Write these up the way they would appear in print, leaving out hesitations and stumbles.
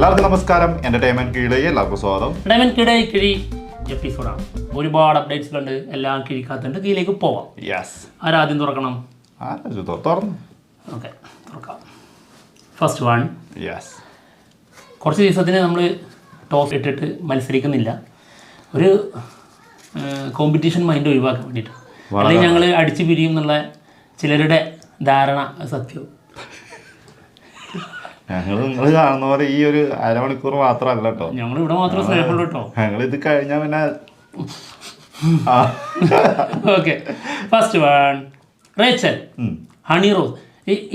എല്ലാവർക്കും നമസ്കാരം. എന്റർടൈൻമെന്റ് കീഴിലേക്ക് എല്ലാവർക്കും സ്വാഗതം. എന്റർടൈൻമെന്റ് കിഴി എപ്പിസോഡാണ്. ഒരുപാട് അപ്ഡേറ്റ്സുകളുണ്ട്. എല്ലാം കിഴിക്കാത്തുണ്ട്. കീഴിലേക്ക് പോവാം. ആരാദ്യം തുറക്കണം? തുറന്നു. ഓക്കെ, തുറക്കാം. First one. കുറച്ച് ദിവസത്തിന് നമ്മൾ ടോസ് ഇട്ടിട്ട് മത്സരിക്കുന്നില്ല. ഒരു കോമ്പറ്റീഷൻ മൈൻഡ് ഒഴിവാക്കാൻ വേണ്ടിയിട്ട്. അല്ലെങ്കിൽ ഞങ്ങൾ അടിച്ചു പിരിയും എന്നുള്ള ചിലരുടെ ധാരണ സത്യവും. നിങ്ങൾ കാണുന്ന പോലെ ഈ ഒരു അരമണിക്കൂർ മാത്രമല്ല കേട്ടോ. ഞങ്ങൾ ഇവിടെ മാത്രം സ്നേഹമുള്ളൂ കേട്ടോ. ഞങ്ങൾ ഇത് കഴിഞ്ഞാൽ പിന്നെ okay. First one. Rachel, Honey Rose.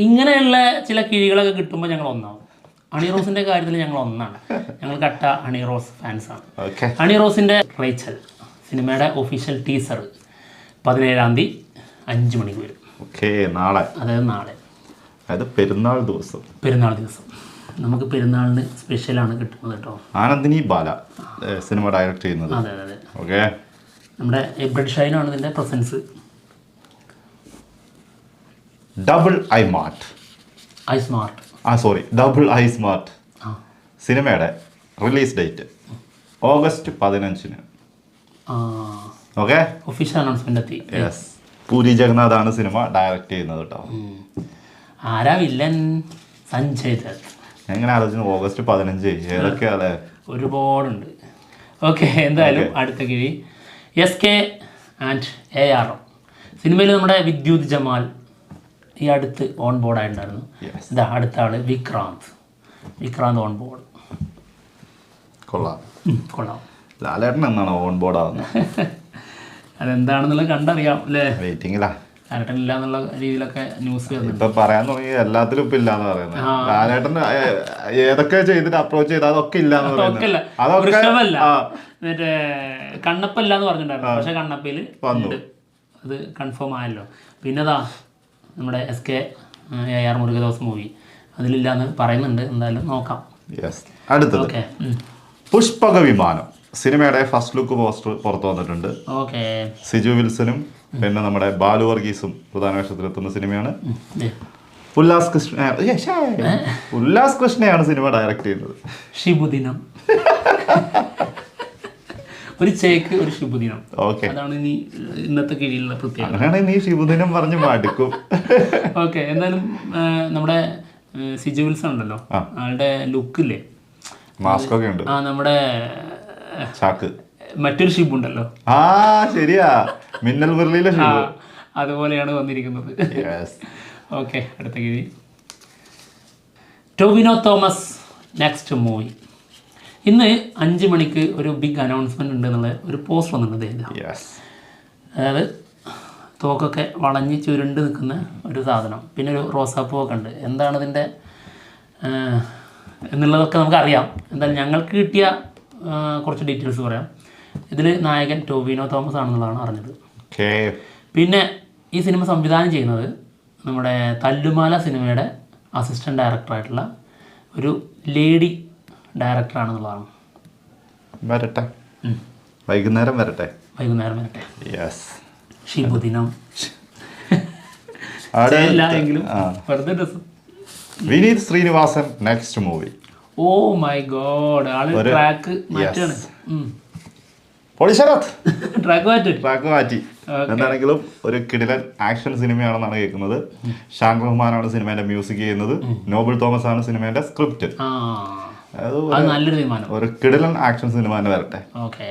ഇങ്ങനെയുള്ള ചില കിഴികളൊക്കെ കിട്ടുമ്പോൾ ഞങ്ങൾ ഒന്നാവും. ഹണി റോസിന്റെ കാര്യത്തിൽ ഞങ്ങൾ ഒന്നാണ്. ഞങ്ങൾ കട്ട ഹണി റോസ് ഫാൻസാണ്. ഹണി റോസിന്റെ റേച്ചൽ സിനിമയുടെ ഒഫീഷ്യൽ ടീസർ 17-ാം തീയതി 5 മണിക്ക് വരും. നാളെ, അതായത് നാളെ, അതായത് പെരുന്നാൾ ദിവസം. നമുക്ക് പെരുന്നാളിന് സ്പെഷ്യലാണ് കിട്ടുന്നത് കേട്ടോ. ആനന്ദിനി ബാല സിനിമ ഡയറക്റ്റ് ചെയ്യുന്നത്. അതെ അതെ. ഓക്കെ. നമ്മുടെ എബ്രഡ് ഷൈനാണ് ഇതിൻ്റെ പ്രസൻസ്. ഡബിൾ ഐ സ്മാർട്ട് സിനിമയുടെ റിലീസ് ഡേറ്റ് ഓഗസ്റ്റ് 15-ന്. ഓക്കെ, ഒഫീഷ്യൽ അനൗൺസ്മെന്റ് എത്തി. പൂരി ജഗന്നാഥാണ് സിനിമ ഡയറക്റ്റ് ചെയ്യുന്നത് കേട്ടോ. ആരാ വില്ലൻ? സഞ്ജയ് ദത്ത്. എങ്ങനെ ആലോചിച്ചു? ഓഗസ്റ്റ് 15 ഏതൊക്കെയാ? ഒരുപാടുണ്ട്. ഓക്കെ, എന്തായാലും അടുത്ത കിഴി SK ആൻഡ് AR. സിനിമയിൽ നമ്മുടെ വിദ്യുത് ജമാൽ ഈ അടുത്ത് ഓൺ ബോർഡ് ആയിട്ടുണ്ടായിരുന്നു. ഇതാ അടുത്ത ആള് വിക്രാന്ത് ഓൺ ബോർഡ്. കൊള്ളാം. ലാലേട്ടൻ എന്നാണ് ഓൺ ബോർഡ് ആവുന്നത്? അതെന്താണെന്നുള്ളത് കണ്ടറിയാം അല്ലേ? വെയിറ്റിംഗിലാ. ലാലേട്ടൻ ഇല്ല എന്നുള്ള രീതിയിലൊക്കെ ന്യൂസ് ഇപ്പൊ പറയാൻ തുടങ്ങി. എല്ലാത്തിലും ഇപ്പൊ ഇല്ലാന്ന് പറയുന്നത്. ലാലേട്ടൻ ഏതൊക്കെ ചെയ്തിട്ട് അപ്രോച്ച് ചെയ്ത് അതൊക്കെ ഇല്ലാന്ന് പറയുന്നത്. മറ്റേ കണ്ണപ്പല്ല എന്ന് പറഞ്ഞിട്ടുണ്ടായിരുന്നു. പക്ഷെ കണ്ണപ്പയിൽ ഉണ്ട്, അത് കൺഫേം ആയല്ലോ. പിന്നെതാ നമ്മുടെ SK AR മുരുകദോസ് മൂവി അതിലില്ലാന്ന് പറയുന്നുണ്ട്. എന്തായാലും നോക്കാം. അടുത്തത് പുഷ്പക വിമാനം സിനിമയുടെ ഫസ്റ്റ് ലുക്ക് പോസ്റ്റർ പുറത്തു വന്നിട്ടുണ്ട്. സിജു വിൽസനും പിന്നെ നമ്മുടെ ബാലു വർഗീസും പ്രധാന വേഷത്തിലെത്തുന്ന സിനിമയാണ്. ഉല്ലാസ് കൃഷ്ണയാണ് സിനിമ ഡയറക്റ്റ് ചെയ്യുന്നത്. ശിബുദിനം ഒരു ചേക്ക്, ഒരു ശുഭദിനം. അതാണ് ഇന്നത്തെ കീഴിലുള്ള പ്രത്യേകത. നീ ശുഭദിനം പറഞ്ഞ് മടുക്കും. ഓക്കെ, എന്തായാലും നമ്മുടെ സിജു വിൽസൺ ഉണ്ടല്ലോ, ആളുടെ ലുക്കില്ലേ, മാസ്ക് ഒക്കെ ഉണ്ട്. നമ്മുടെ മറ്റൊരു ഷിബ് ഉണ്ടല്ലോ, ശരിയാ, മിന്നൽ മുരളിയിലെ ഷിബ്, അതുപോലെയാണ് വന്നിരിക്കുന്നത്. ഓക്കെ, അടുത്ത കീഴി ടോവിനോ തോമസ് നെക്സ്റ്റ് മൂവി. ഇന്ന് 5 മണിക്ക് ഒരു ബിഗ് അനൗൺസ്മെന്റ് ഉണ്ട് എന്നുള്ള ഒരു പോസ്റ്റ് വന്നിട്ടുണ്ട്. അതായത് തോക്കൊക്കെ വളഞ്ഞ് ചുരുണ്ട് നിൽക്കുന്ന ഒരു സാധനം, പിന്നെ ഒരു റോസാപ്പൂവൊക്കെ ഉണ്ട്. എന്താണ് ഇതിൻ്റെ എന്നുള്ളതൊക്കെ നമുക്കറിയാം. എന്തായാലും ഞങ്ങൾക്ക് കിട്ടിയ കുറച്ച് ഡീറ്റെയിൽസ് പറയാം. ഇതിൽ നായകൻ ടോവിനോ തോമസ് ആണെന്നുള്ളതാണ് അറിഞ്ഞത്. പിന്നെ ഈ സിനിമ സംവിധാനം ചെയ്യുന്നത് നമ്മുടെ തല്ലുമാല സിനിമയുടെ അസിസ്റ്റൻറ്റ് ഡയറക്ടറായിട്ടുള്ള ഒരു ലേഡി ഡയറക്ടറാണെന്നുള്ളതാണ്. വരട്ടെ, വൈകുന്നേരം വരട്ടെ. ശിബുദിനം Vineeth Sreenivasan next movie. Oh my god, ആള് ട്രാക്ക് മാറ്റാണ്. ട്രാക്ക് മാറ്റി. എന്താണെങ്കിലും ഒരു കിടിലൻ ആക്ഷൻ സിനിമയാണെന്നാണ് കേൾക്കുന്നത്. ഷാൻ റഹ്മാനാണ് സിനിമേന്റെ മ്യൂസിക് ചെയ്യുന്നത്. നോബിൾ തോമസ് ആണ് സിനിമേന്റെ സ്ക്രിപ്റ്റ്. നല്ലൊരു തീരുമാനം. ഒരു കിടിലൻ ആക്ഷൻ സിനിമ തന്നെ വരട്ടെ. ഓക്കെ,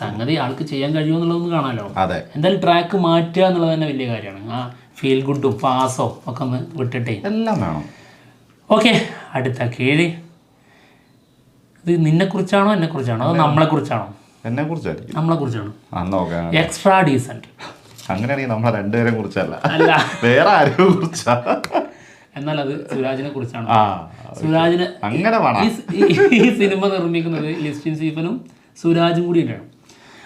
സംഗതി ആൾക്ക് ചെയ്യാൻ കഴിയുമെന്നുള്ളതൊന്ന് കാണാലോ. അതെ, എന്തായാലും ട്രാക്ക് മാറ്റുക എന്നുള്ളത് തന്നെ വലിയ കാര്യമാണ്. ആ ഫീൽ ഗുഡും പാസോ ഒക്കെ ഒന്ന് വിട്ടിട്ടേ എല്ലാം വേണം. ഓക്കെ, അടുത്ത കീഴ്. ഇത് നിന്നെ കുറിച്ചാണോ എന്നെ കുറിച്ചാണോ അതോ നമ്മളെ കുറിച്ചാണോ? എന്നെ കുറിച്ചായിരിക്കും. നമ്മളെ കുറിച്ചാണ്. Extra decent. അങ്ങനെയാണെങ്കിൽ നമ്മളെ രണ്ടുപേരെ കുറിച്ചല്ല, വേറെ ആരെയോ കുറിച്ചാ. എന്നാൽ അത് സുരാജിനെ കുറിച്ചാണ്. സുരാജിനെ അങ്ങനെ ഈ സിനിമ നിർമ്മിക്കുന്നത് ലിസ്റ്റിൻ സ്റ്റീഫനും സുരാജും കൂടിയിട്ടാണ്.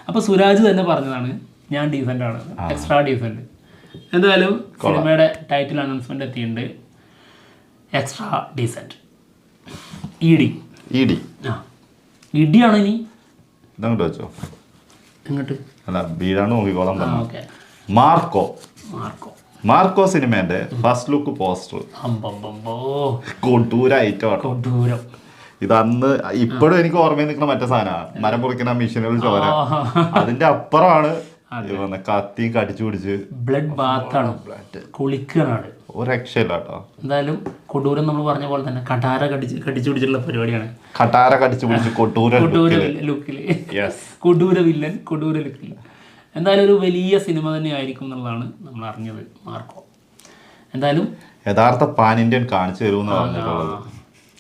അപ്പോൾ സുരാജ് തന്നെ പറഞ്ഞതാണ് ഞാൻ ഡീസൻ്റ് ആണ്, എക്സ്ട്രാ ഡീസൻ്റ്. എന്തായാലും സിനിമയുടെ ടൈറ്റിൽ അനൗൺസ്മെന്റ് എത്തിയിട്ടുണ്ട്. Extra decent. ഇടിയാണ് ഇനി ഇതങ്ങോട്ട് വെച്ചോ. ഇങ്ങോട്ട് അല്ല, വീടാണ് നോക്കിക്കോളാം. മാർക്കോ സിനിമേന്റെ ഫസ്റ്റ് ലുക്ക് പോസ്റ്റർ കൊടൂരം. ഇത് അന്ന് ഇപ്പോഴും എനിക്ക് ഓർമ്മയിൽ നിൽക്കുന്ന മറ്റേ സാധനമാണ് മരം മുറിക്കുന്ന മെഷീനുകൾ ചോര. അതിന്റെ അപ്പുറമാണ് കത്തിയും കടിച്ചു പിടിച്ച് ബ്ലഡ് ബാത്താണ്, കുളിക്കാനാണ്, ഒരു രക്ഷയില്ല കേട്ടോ. എന്തായാലും കൊടൂരം നമ്മൾ പറഞ്ഞ പോലെ തന്നെ കഠാര കടിച്ചു പിടിച്ചിട്ടുള്ള പരിപാടിയാണ്. കഠാര കടിച്ചു പിടിച്ച് കൊടൂര ലുക്കില്, കൊടൂര വില്ലൻ, കൊടൂര ലുക്കിൽ. എന്തായാലും ഒരു വലിയ സിനിമ തന്നെ ആയിരിക്കും എന്നുള്ളതാണ് നമ്മൾ അറിഞ്ഞത് മാർക്കോ. എന്തായാലും യഥാർത്ഥ പാൻ ഇന്ത്യൻ കാണിച്ചു തരുമെന്ന് പറഞ്ഞിട്ടുള്ളത്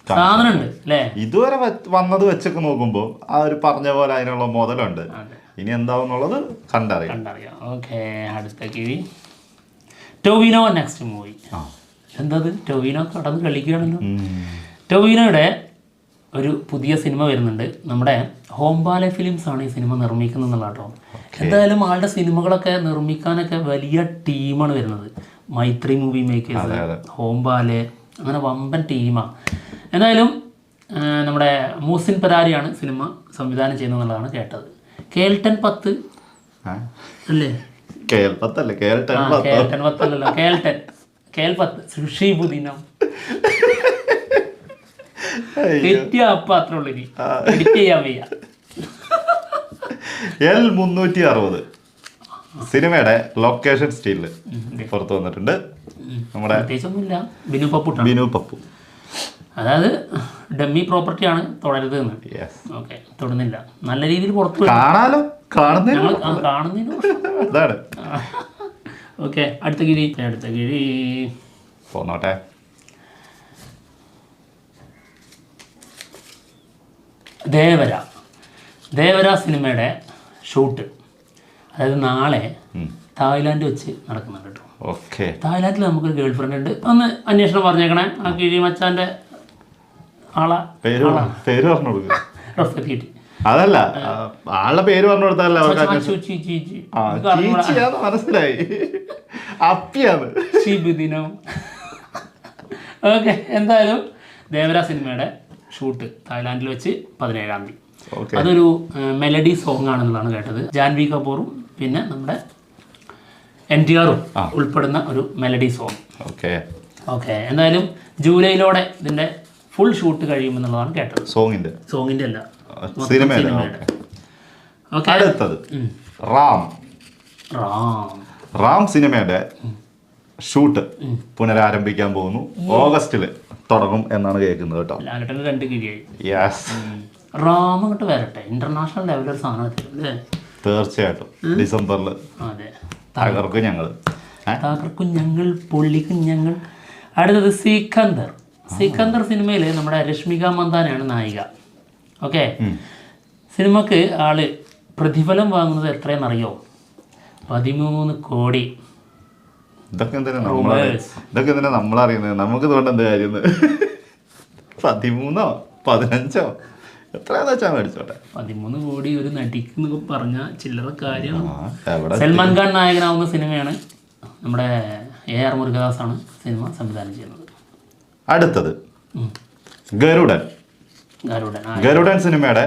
സാധനമുണ്ട് അല്ലേ. ഇതുവരെ വന്നത് വെച്ചൊക്കെ നോക്കുമ്പോൾ ആ ഒരു പറഞ്ഞ പോലെ അതിനുള്ള മുതലുണ്ട്. ഇനി എന്താവുന്നുള്ളത് കണ്ടറിയാം. ഓക്കെ, അടുത്ത കിഴി ടൊവിനോ നെക്സ്റ്റ് മൂവി. എന്തത് ടൊവിനോ കടന്ന് കളിക്കുകയാണല്ലോ. ടൊവിനോയുടെ ഒരു പുതിയ സിനിമ വരുന്നുണ്ട്. നമ്മുടെ ഹോംബാലെ ഫിലിംസ് ആണ് ഈ സിനിമ നിർമ്മിക്കുന്നത് എന്നുള്ള കേട്ടോ. എന്തായാലും ആളുടെ സിനിമകളൊക്കെ നിർമ്മിക്കാനൊക്കെ വലിയ ടീമാണ് വരുന്നത്. മൈത്രി മൂവി മേക്കേഴ്സ്, ഹോംബാലെ, അങ്ങനെ വമ്പൻ ടീമാണ്. എന്തായാലും നമ്മുടെ മൂസിൻ പരാരിയാണ് സിനിമ സംവിധാനം ചെയ്യുന്നത് എന്നുള്ളതാണ് കേട്ടത്. കേൾട്ടൻ 10 അല്ലേ? കേൾട്ടൻ 10 അല്ലല്ലോ, കേൾ 10 ഷിബുദിനം തെറ്റിയ അപ്പം അത്ര ഉള്ളു. ഇനി എഡിറ്റ് ചെയ്യാൻ വയ്യ. L360 സിനിമയുടെ ലൊക്കേഷൻ സ്റ്റീലില് പുറത്തു വന്നിട്ടുണ്ട്. നമ്മുടെ പ്രത്യേകിച്ചൊന്നുമില്ല, ബിനു പപ്പു. അതായത് ഡമ്മി പ്രോപ്പർട്ടിയാണ്, തുടരുത് എന്ന്. ഓക്കെ, തൊടുന്നില്ല, നല്ല രീതിയിൽ പുറത്ത് കാണാലോ, കാണുന്നതിന്. ഓക്കെ, അടുത്ത കിഴി പോന്നോട്ടെ. ദേവര സിനിമയുടെ ഷൂട്ട്, അതായത് നാളെ തായ്ലാൻഡ് വെച്ച് നടക്കുന്നുണ്ട് കേട്ടോ. ഓക്കെ, തായ്ലാൻഡിൽ നമുക്കൊരു ഗേൾ ഫ്രണ്ട് ഉണ്ട്. ഒന്ന് അന്വേഷണം പറഞ്ഞേക്കണേ. ആ കിഴി മച്ചാൻ്റെ ആളെ പേര് പറഞ്ഞു കൊടുക്കുക. റഫീഖ്. അതല്ല, ആളുടെ പേര് പറഞ്ഞു കൊടുത്താലേ മനസ്സിലായി. അപ്പിയാണ് ഷിബുദിനം. ഓക്കെ, എന്തായാലും ദേവര സിനിമയുടെ ഷൂട്ട് തായ്ലാൻഡിൽ വെച്ച് 17-ാം തീയതി. അതൊരു മെലഡി സോങ് ആണെന്നുള്ളതാണ് കേട്ടത്. ജാൻവി കപൂറും പിന്നെ നമ്മുടെ NTRഉം ഉൾപ്പെടുന്ന ഒരു മെലഡി സോങ്. ഓക്കെ, എന്തായാലും ജൂലൈയിലോടെ ഇതിന്റെ ഫുൾ ഷൂട്ട് കഴിയുമെന്നുള്ളതാണ് കേട്ടത്. സോങ്ങിന്റെ അല്ല, സിനിമയുടെ. അടുത്തത് റാം സിനിമയുടെ ഷൂട്ട് പുനരാരംഭിക്കാൻ പോകുന്നു. ഓഗസ്റ്റില് തുടങ്ങും എന്നാണ് കേൾക്കുന്നത് കേട്ടോ. ലാലേട്ടന് 2 കിഴിയായി. റാം അങ്ങോട്ട് വരട്ടെ, ഇന്റർനാഷണൽ ലെവലൊരു സാധനം. തീർച്ചയായിട്ടും ഡിസംബറിൽ തകർക്കും ഞങ്ങൾ, പൊള്ളിക്കും ഞങ്ങൾ. അടുത്തത് സിക്കന്ദർ സിനിമയിൽ നമ്മുടെ രശ്മിക മന്ദാനയാണ് നായിക. ഓക്കെ, സിനിമക്ക് ആള് പ്രതിഫലം വാങ്ങുന്നത് എത്രയെന്നറിയോ? 13 കോടി. ഇതൊക്കെ എന്തിനാ നമ്മളറിയുന്നത്? നമുക്ക് ഇതുകൊണ്ട് എന്ത് കാര്യം? 13 15 എത്രയാന്ന് വെച്ചാൽ മേടിച്ചോട്ടെ. 13 കോടി ഒരു നടിക്ക് എന്നൊക്കെ പറഞ്ഞാൽ ചില്ലറ കാര്യമാണ്. സൽമാൻ ഖാൻ നായകനാവുന്ന സിനിമയാണ്. നമ്മുടെ AR മുരുകദാസാണ് സിനിമ സംവിധാനം ചെയ്യുന്നത്. അടുത്തത് ഗരുഡൻ സിനിമയുടെ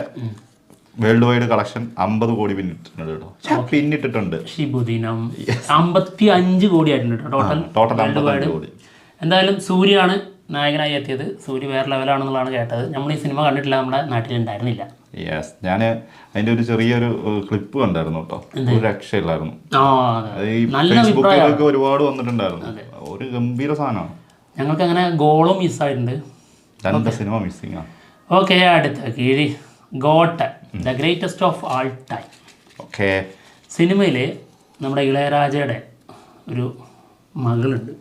വേൾഡ് വൈഡ് കളക്ഷൻ 50 കോടി പിന്നിട്ടിട്ടുണ്ട്. ഷിബുദിനം 55 കോടി ആയിട്ടുണ്ട് ടോട്ടൽ വേൾഡ് വൈഡ്. എന്തായാലും സൂര്യയാണ് നായകനായി എത്തിയത്. സൂര്യ വേറെ ലെവലാണെന്നുള്ളതാണ് കേട്ടത്. നമ്മൾ ഈ സിനിമ കണ്ടിട്ടില്ല, നമ്മുടെ നാട്ടിലുണ്ടായിരുന്നില്ല. ഞാൻ അതിന്റെ ഒരു ചെറിയൊരു ക്ലിപ്പ് കണ്ടായിരുന്നു കേട്ടോ. ഒരു രക്ഷയില്ലായിരുന്നു. ഫേസ്ബുക്കിലൊക്കെ ഒരുപാട് വന്നിട്ടുണ്ടായിരുന്നു. ഒരു ഗംഭീര സാധനമാണ്. ഞങ്ങൾക്ക് അങ്ങനെ ഗോളും മിസ്സായിട്ടുണ്ട്. 2 സിനിമ മിസ്സിംഗ് ആണ്. ഓക്കെ, അടുത്ത കിഴി got, the greatest of all time. Okay, സിനിമയിൽ നമ്മുടെ ഇളയരാജയുടെ ഒരു മകളുണ്ട്,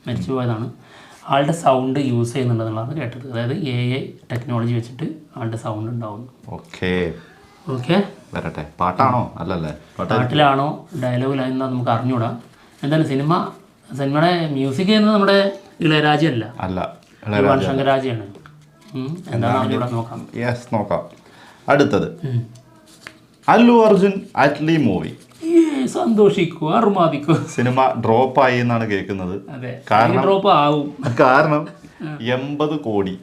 മരിച്ചുപോയതാണ്. ആളുടെ സൗണ്ട് യൂസ് ചെയ്യുന്നുണ്ടെന്നുള്ളതാണ് കേട്ടത്. അതായത് AI ടെക്നോളജി വെച്ചിട്ട് ആളുടെ സൗണ്ട് ഉണ്ടാവുന്നു. ഓക്കെ, വരട്ടെ. പാട്ടാണോ? അല്ലല്ലേ, പാട്ടിലാണോ ഡയലോഗിലാണെന്നാ നമുക്ക് അറിഞ്ഞൂടാ. എന്തായാലും സിനിമയുടെ മ്യൂസിക് ചെയ്യുന്നത് നമ്മുടെ ഇളയരാജ അല്ല, യുവൻ ശങ്കർ രാജയാണ്. എന്താണ് അറിഞ്ഞൂടാ, നോക്കാം. അടുത്തത് അല്ലു അർജുൻ അറ്റ്ലി മൂവി. സന്തോഷിക്കൂ, അറുമാദിക്കൂ. സിനിമ ഡ്രോപ്പ് ആയി എന്നാണ് കേൾക്കുന്നത്. കാരണം 80 കോടി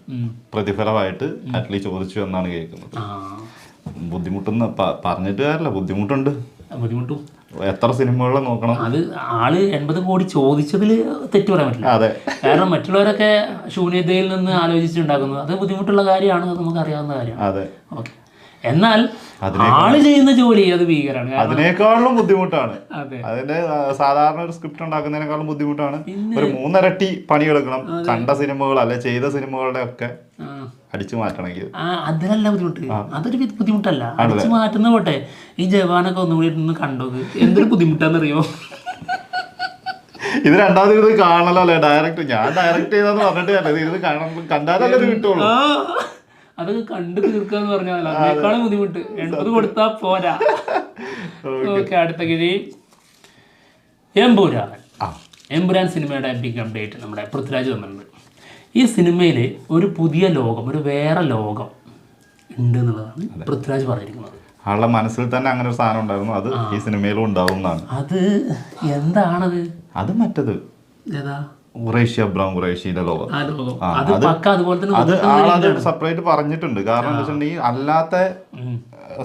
പ്രതിഫലമായിട്ട് അറ്റ്ലി ചോദിച്ചു എന്നാണ് കേൾക്കുന്നത്. ബുദ്ധിമുട്ടെന്ന് പറഞ്ഞിട്ട് കാര്യമില്ല, ബുദ്ധിമുട്ടുണ്ട്. എത്ര സിനിമകൾ നോക്കണം. അത് ആള് 80 കോടി ചോദിച്ചതിൽ തെറ്റു പറയാൻ പറ്റില്ല. അതെ, കാരണം മറ്റുള്ളവരൊക്കെ ശൂന്യതയിൽ നിന്ന് ആലോചിച്ചുണ്ടാക്കുന്നത് അത് ബുദ്ധിമുട്ടുള്ള കാര്യമാണ്, അത് നമുക്ക് അറിയാവുന്ന കാര്യമാണ്. അതെ. ഓക്കെ, എന്നാൽ ആള് ചെയ്യുന്ന ജോലി അത് ഭീകരമാണ്. അതിനേക്കാളും ബുദ്ധിമുട്ടാണ്. അതെ, അതിന്റെ സാധാരണ ഒരു സ്ക്രിപ്റ്റ് ഉണ്ടാക്കുന്നതിനേക്കാളും ബുദ്ധിമുട്ടാണ്. ഒരു 3 ഇരട്ടി പണിയെടുക്കണം കണ്ട സിനിമകൾ അല്ലെ ചെയ്ത സിനിമകളുടെ ഒക്കെ അടിച്ചു മാറ്റണമെങ്കിൽ. അതിലല്ല ബുദ്ധിമുട്ട്, അതൊരു ബുദ്ധിമുട്ടല്ല. അടിച്ചു മാറ്റുന്ന പോട്ടെ, ഈ ജവാനൊക്കെ ഒന്നുകൂടി ഇരുന്ന് കണ്ടത് എന്തൊരു ബുദ്ധിമുട്ടാന്നറിയോ? ഇത് രണ്ടാമത് ഇത് കാണലോ അല്ലെ, ഡയറക്റ്റ് ഞാൻ ഡയറക്റ്റ് ചെയ്താന്ന് പറഞ്ഞിട്ട് ഇത് കണ്ടാലല്ലേ ഇത് കിട്ടുള്ളൂ. അതൊക്കെ കണ്ടു തീർക്കാന്ന് പറഞ്ഞാൽ അതിനേക്കാളും ബുദ്ധിമുട്ട്. 80 കൊടുത്താ പോരാ. ഓക്കെ, അടുത്ത കിഴി എമ്പുരാൻ. എമ്പുരാൻ സിനിമയുടെ ബിഗ് അപ്ഡേറ്റ് നമ്മുടെ പൃഥ്വിരാജ് വന്നിട്ടുണ്ട്. ഈ സിനിമയിൽ ഒരു പുതിയ ലോകം, ഒരു വേറെ ലോകം ഉണ്ട് എന്നുള്ളതാണ് പൃഥ്വിരാജ് പറഞ്ഞിരിക്കുന്നത്. ആളുടെ മനസ്സിൽ തന്നെ അങ്ങനെ ഒരു സാധനം ഉണ്ടായിരുന്നു, അത് ഈ സിനിമയിലും ഉണ്ടാവും എന്നാണ്. അത് എന്താണത്? അത് മറ്റത് ഏതാ? ഖുറൈഷി അബ്രാം ഖുറൈഷിയുടെ ലോകം. അത് ആളത് സെപ്പറേറ്റ് പറഞ്ഞിട്ടുണ്ട്. കാരണം എന്താ വെച്ചിട്ടുണ്ടെങ്കിൽ അല്ലാത്ത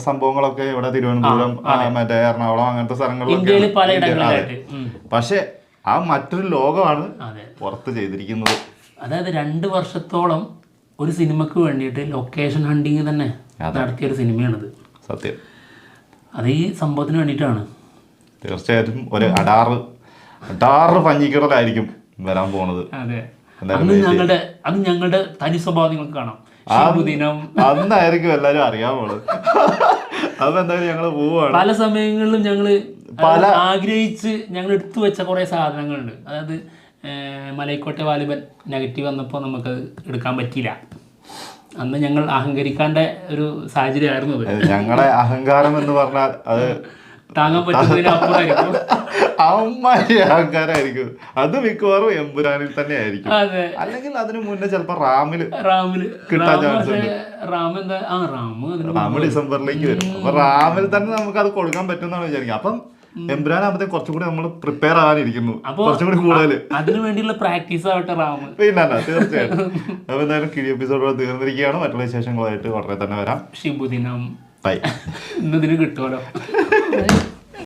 സംഭവങ്ങളൊക്കെ ഇവിടെ തിരുവനന്തപുരം, മറ്റേ എറണാകുളം അങ്ങനത്തെ സ്ഥലങ്ങളിലൊക്കെ, പക്ഷെ ആ മറ്റൊരു ലോകമാണ് പുറത്ത് ചെയ്തിരിക്കുന്നത്. അതായത് 2 വർഷത്തോളം ഒരു സിനിമക്ക് വേണ്ടിയിട്ട് ലൊക്കേഷൻ ഹണ്ടിങ് തന്നെ നടത്തിയ ഒരു സിനിമയാണിത്. സത്യം, അത് ഈ സംഭവത്തിന് വേണ്ടിയിട്ടാണ്. തീർച്ചയായിട്ടും ഒരു അടാറ് പഞ്ഞിക്കടലായിരിക്കും വരാൻ പോണത്. അതെ, അത് ഞങ്ങളുടെ തനി സ്വഭാവം നിങ്ങൾക്ക് കാണാം. അന്നായിരിക്കും എല്ലാരും അറിയാൻ പോണത്. അതെന്തായാലും ഞങ്ങള് പോവാണ്. പല സമയങ്ങളിലും ഞങ്ങള് ആഗ്രഹിച്ച് ഞങ്ങൾ എടുത്തു വെച്ച കുറെ സാധനങ്ങളുണ്ട്. അതായത് മലൈക്കോട്ടെ വാലിബൻ നെഗറ്റീവ് വന്നപ്പോൾ നമുക്ക് എടുക്കാൻ പറ്റിയില്ല. അന്ന് ഞങ്ങൾ അഹങ്കരിക്കാണ്ട ഒരു സാഹചര്യമായിരുന്നു അത്. ഞങ്ങളുടെ അഹങ്കാരം എന്ന് പറഞ്ഞാൽ അത് താങ്ങാൻ പറ്റുന്നതിനപ്പുറമായിരിക്കും. അഹങ്കാരമായിരിക്കും അത്. മിക്കവാറും എമ്പുരാനിൽ തന്നെ ആയിരിക്കും, അല്ലെങ്കിൽ അതിന് മുന്നേ ചിലപ്പോ റാമില് കിട്ടാൻ ചാൻസ് ഉണ്ട്. റാം ഡിസംബറിലേക്ക് വരും. അപ്പൊ റാമിൽ തന്നെ നമുക്ക് അത് കൊടുക്കാൻ പറ്റുമെന്നാണ് വിചാരിക്കുക. അപ്പം എമ്പുരാൻ ആകുമ്പോഴത്തേക്ക് കുറച്ചും കൂടി നമ്മൾ പ്രിപ്പയർ ആകാനിരിക്കുന്നു, കുറച്ചും കൂടി കൂടുതൽ അതിനു വേണ്ടിയുള്ള പ്രാക്ടീസ് ആവട്ടെ റാം. പിന്നെ തീർച്ചയായിട്ടും. അപ്പൊ എന്തായാലും കിഴി എപ്പിസോഡ് തീർന്നിരിക്കുകയാണ്. മറ്റുള്ള വിശേഷങ്ങളായിട്ട് വളരെ തന്നെ വരാം. ശുഭദിനം. ബൈ. ഇന്നതിന് കിട്ടുമല്ലോ.